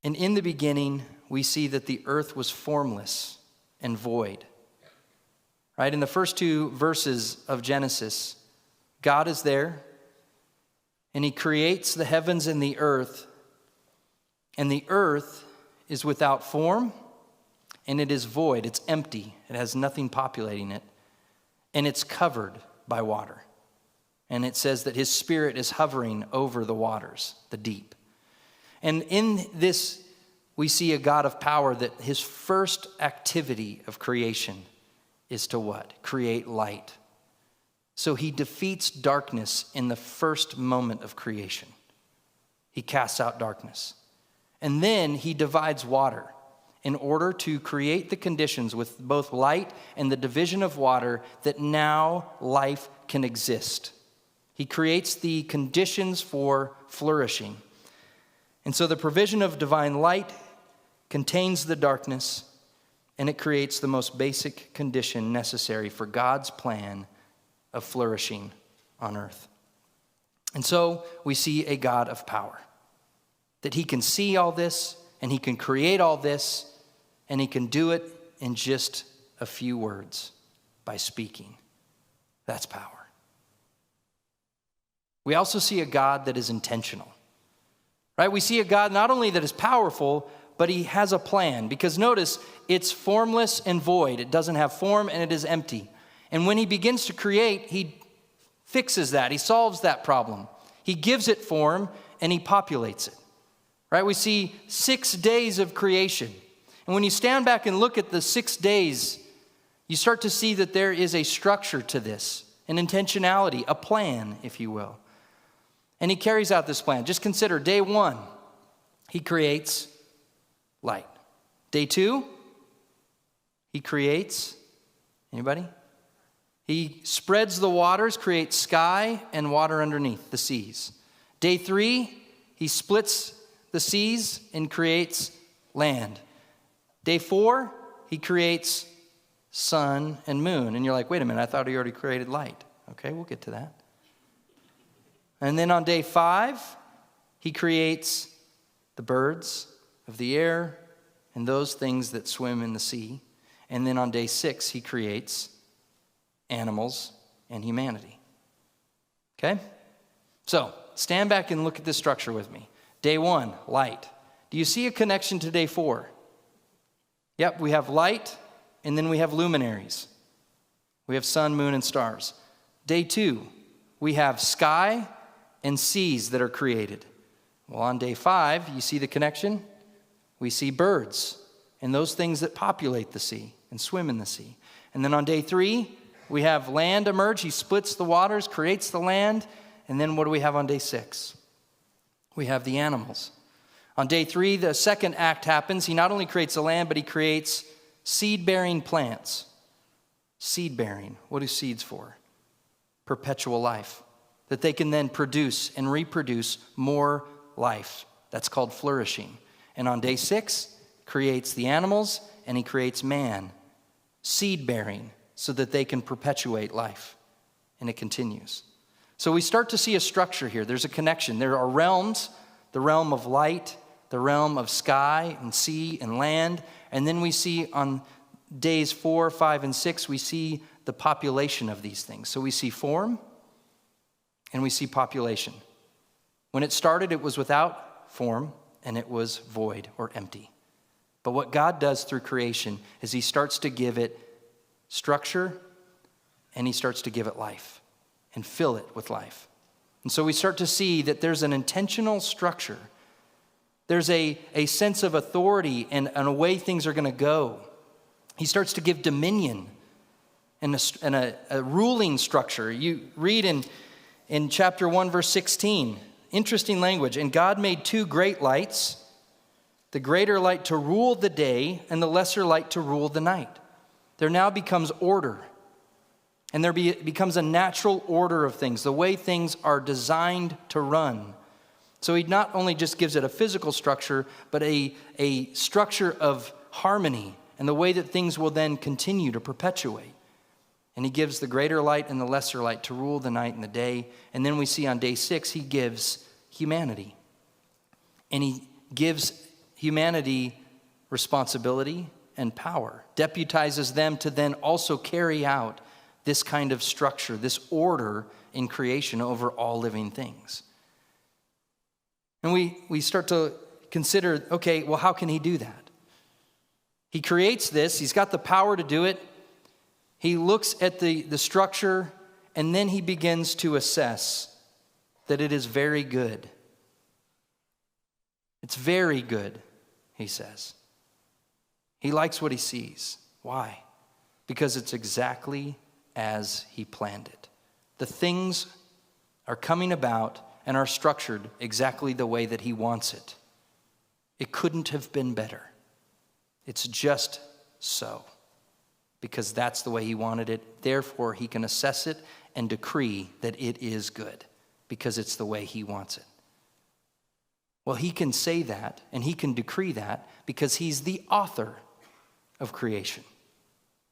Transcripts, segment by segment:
And in the beginning, we see that the earth was formless and void. Right? In the first two verses of Genesis, God is there, and he creates the heavens and the earth is without form, and it is void. It's empty. It has nothing populating it, and it's covered by water. And it says that his spirit is hovering over the waters, the deep. And in this, we see a God of power that his first activity of creation is to what? Create light. So he defeats darkness in the first moment of creation. He casts out darkness. And then he divides water in order to create the conditions with both light and the division of water that now life can exist. He creates the conditions for flourishing. And so the provision of divine light contains the darkness, and it creates the most basic condition necessary for God's plan of flourishing on earth. And so we see a God of power, that he can see all this, and he can create all this, and he can do it in just a few words by speaking. That's power. We also see a God that is intentional, right? We see a God not only that is powerful, but he has a plan. Because notice, it's formless and void. It doesn't have form and it is empty. And when he begins to create, he fixes that. He solves that problem. He gives it form and he populates it, right? We see 6 days of creation. And when you stand back and look at the 6 days, you start to see that there is a structure to this, an intentionality, a plan, if you will. And he carries out this plan. Just consider day 1, he creates light. Day 2, he creates, anybody? He spreads the waters, creates sky and water underneath, the seas. Day 3, he splits the seas and creates land. Day 4, he creates sun and moon. And you're like, wait a minute, I thought he already created light. Okay, we'll get to that. And then on day 5, he creates the birds of the air and those things that swim in the sea. And then on day 6, he creates animals and humanity. Okay? So, stand back and look at this structure with me. Day 1, light. Do you see a connection to day 4? Yep, we have light, and then we have luminaries. We have sun, moon, and stars. Day 2, we have sky and seas that are created. Well, on day 5, you see the connection? We see birds and those things that populate the sea and swim in the sea. And then on day 3, we have land emerge. He splits the waters, creates the land. And then what do we have on day 6? We have the animals. On day 3, the second act happens. He not only creates the land, but he creates seed-bearing plants. Seed-bearing. What are seeds for? Perpetual life. That they can then produce and reproduce more life. That's called flourishing. And on day 6, creates the animals and he creates man. Seed-bearing so that they can perpetuate life. And it continues. So we start to see a structure here. There's a connection. There are realms, the realm of light, the realm of sky and sea and land. And then we see on days 4, 5, and 6, we see the population of these things. So we see form and we see population. When it started, it was without form and it was void or empty. But what God does through creation is he starts to give it structure and he starts to give it life and fill it with life. And so we start to see that there's an intentional structure. There's a sense of authority and a way things are going to go. He starts to give dominion and a ruling structure. You read in chapter 1, verse 16, interesting language. And God made 2 great lights, the greater light to rule the day and the lesser light to rule the night. There now becomes order. And there becomes a natural order of things, the way things are designed to run. So he not only just gives it a physical structure, but a structure of harmony and the way that things will then continue to perpetuate. And he gives the greater light and the lesser light to rule the night and the day. And then we see on day 6, he gives humanity. And he gives humanity responsibility and power, deputizes them to then also carry out this kind of structure, this order in creation over all living things. And we start to consider, okay, well, how can he do that? He creates this. He's got the power to do it. He looks at the structure, and then he begins to assess that it is very good. It's very good, he says. He likes what he sees. Why? Because it's exactly as he planned it. The things are coming about and are structured exactly the way that he wants it. It couldn't have been better. It's just so, because that's the way he wanted it. Therefore, he can assess it and decree that it is good, because it's the way he wants it. Well, he can say that and he can decree that because he's the author of creation.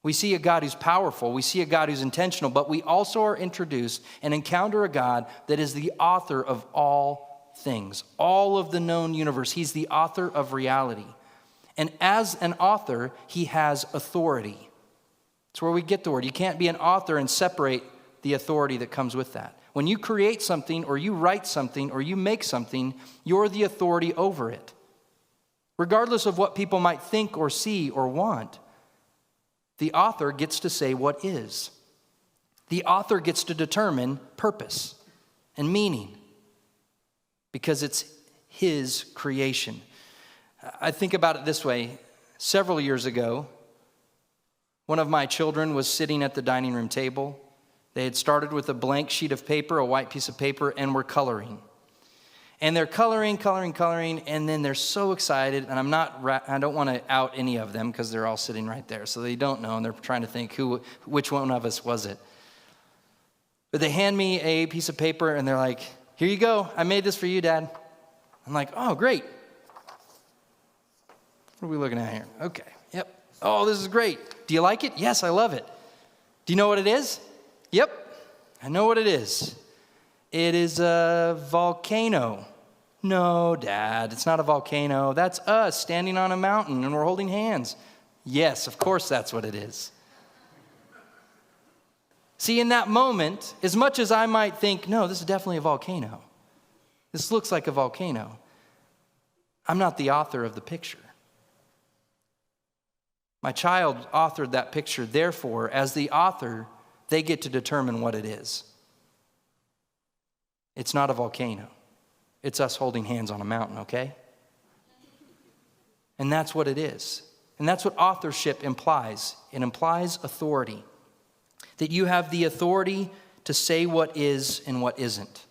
We see a God who's powerful, we see a God who's intentional, but we also are introduced and encounter a God that is the author of all things, all of the known universe. He's the author of reality. And as an author, he has authority. It's where we get the word. You can't be an author and separate the authority that comes with that. When you create something or you write something or you make something, you're the authority over it. Regardless of what people might think or see or want, the author gets to say what is. The author gets to determine purpose and meaning because it's his creation. I think about it this way. Several years ago, one of my children was sitting at the dining room table. They had started with a blank sheet of paper, a white piece of paper, and were coloring. And they're coloring, and then they're so excited, and I don't want to out any of them because they're all sitting right there, so they don't know, and they're trying to think which one of us was it. But they hand me a piece of paper, and they're like, "Here you go, I made this for you, Dad." I'm like, "Oh, great. What are we looking at here? Okay, yep. Oh, this is great. Do you like it? Yes, I love it. Do you know what it is? Yep, I know what it is. It is a volcano." "No, Dad, it's not a volcano. That's us standing on a mountain and we're holding hands." "Yes, of course that's what it is." See, in that moment, as much as I might think, no, this is definitely a volcano. This looks like a volcano. I'm not the author of the picture. My child authored that picture. Therefore, as the author, they get to determine what it is. It's not a volcano. It's us holding hands on a mountain, okay? And that's what it is. And that's what authorship implies. It implies authority. That you have the authority to say what is and what isn't.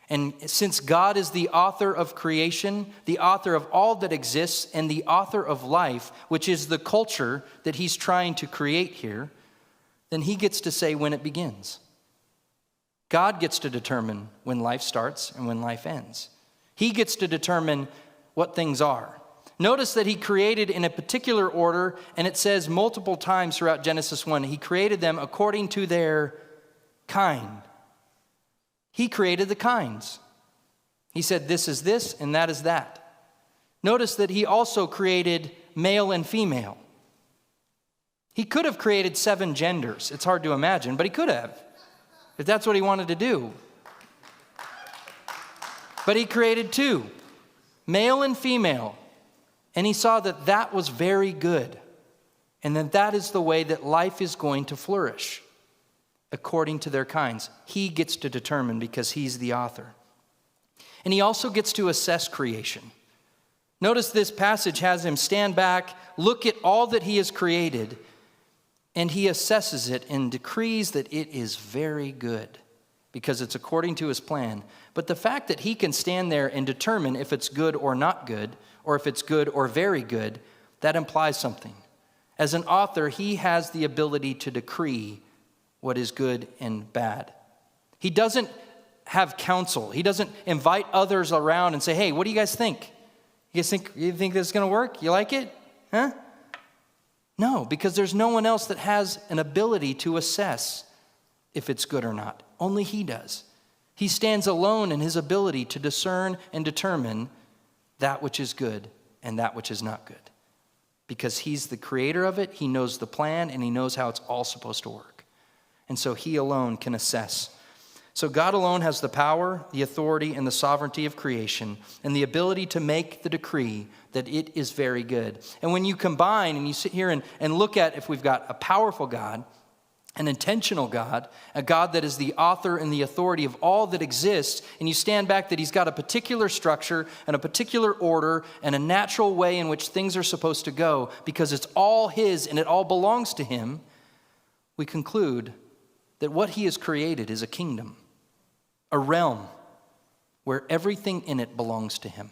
And since God is the author of creation, the author of all that exists, and the author of life, which is the culture that he's trying to create here, then he gets to say when it begins. God gets to determine when life starts and when life ends. He gets to determine what things are. Notice that he created in a particular order, and it says multiple times throughout Genesis 1, he created them according to their kind. He created the kinds. He said this is this and that is that. Notice that he also created male and female. He could have created 7 genders. It's hard to imagine, but he could have, if that's what he wanted to do. But he created 2, male and female. And he saw that that was very good. And that is the way that life is going to flourish, according to their kinds. He gets to determine because he's the author. And he also gets to assess creation. Notice this passage has him stand back, look at all that he has created, and he assesses it and decrees that it is very good because it's according to his plan. But the fact that he can stand there and determine if it's good or not good, or if it's good or very good, that implies something. As an author, he has the ability to decree what is good and bad. He doesn't have counsel. He doesn't invite others around and say, "Hey, what do you guys think? You think this is going to work? You like it? Huh?" No, because there's no one else that has an ability to assess if it's good or not. Only he does. He stands alone in his ability to discern and determine that which is good and that which is not good. Because he's the creator of it, he knows the plan, and he knows how it's all supposed to work. And so he alone can assess. So God alone has the power, the authority, and the sovereignty of creation, and the ability to make the decree that it is very good. And when you combine and you sit here and look at if we've got a powerful God, an intentional God, a God that is the author and the authority of all that exists, and you stand back that he's got a particular structure and a particular order and a natural way in which things are supposed to go because it's all his and it all belongs to him, we conclude that what he has created is a kingdom, a realm where everything in it belongs to him.